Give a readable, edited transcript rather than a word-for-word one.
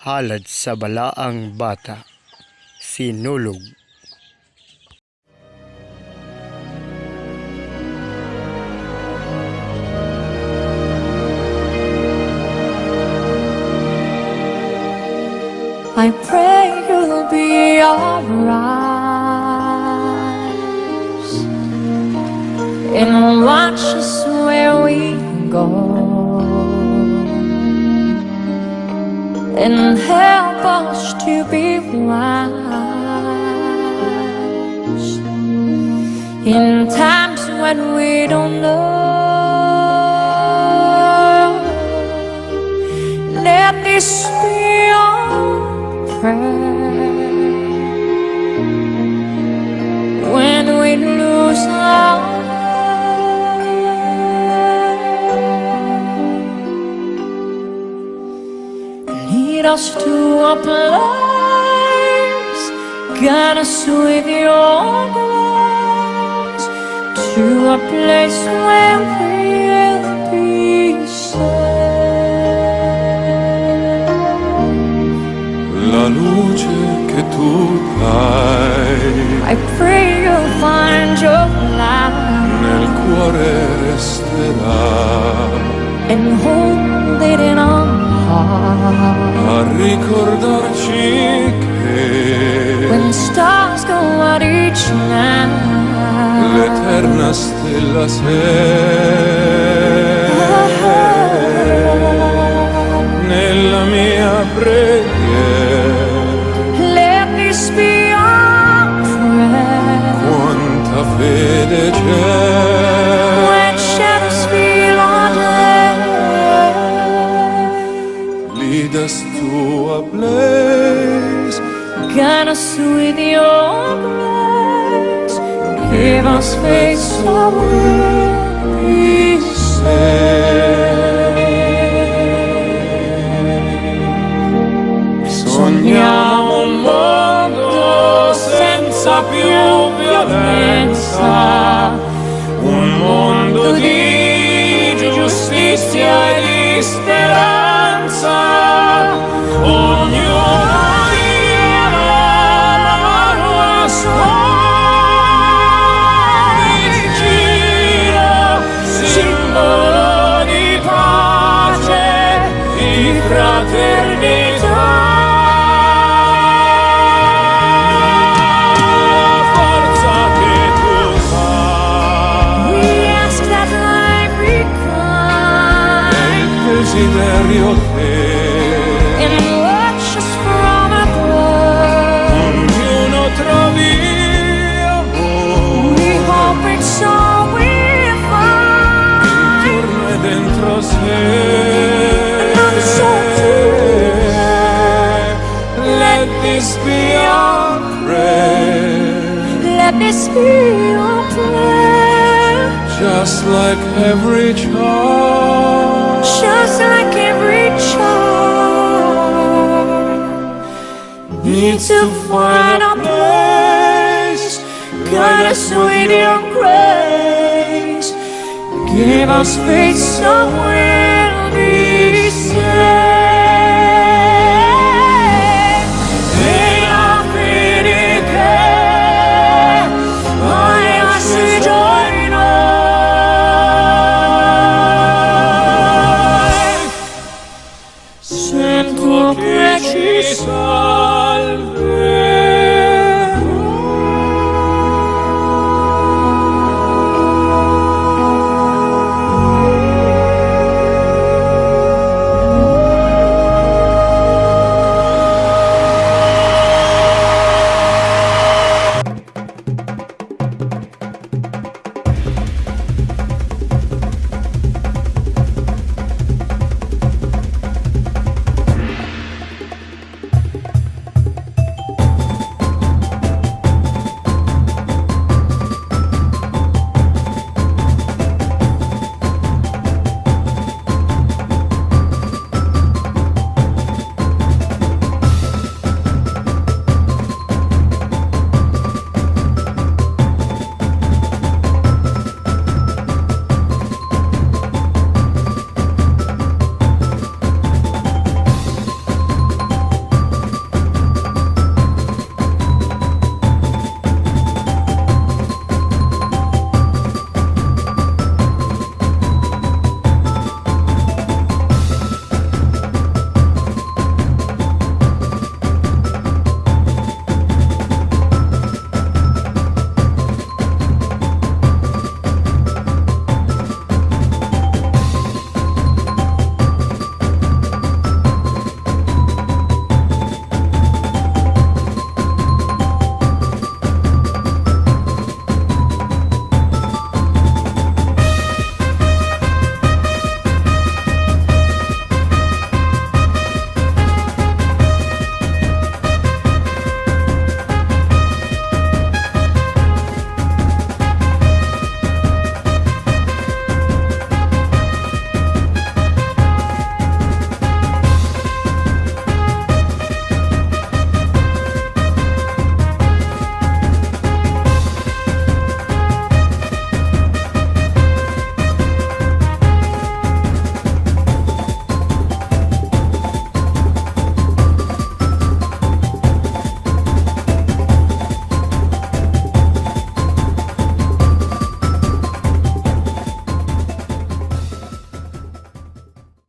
Halad sa balaang bata, sinulog. I pray you'll be alright and watch us where we go and help us to be wise in times when we don't know. Let this be our prayer when we lose our lead us to a place, guide us with your grace, to a place where we'll be safe. La luce che tu dai I pray you'll find your light nel cuore resterà and hold it in our heart a ricordarci che when stars go out each night. l'eterna stella sei nella mia preghiera. Let this be our prayer Quanta fede c'è when shadows fill our day. lead us to a place, Guide us with your grace, give us faith so we'll be saved. sogniamo un mondo senza più violenza, un mondo di giustizia e di speranza. Ognuno viva la gira, simbolo di pace, di fraternità. Forza che tu fai, We ask that life be è il kind desiderio che and watch us from above. ognuno trovi We hope it's all we'll find. intorno e dentro sé. Another soul to Let this be our prayer, let this be your prayer, just like every child just like every child needs to find a place. Guide us with your grace, give us faith so we'll be saved. E la fede che hai lasciato in noi, sento che ci sei.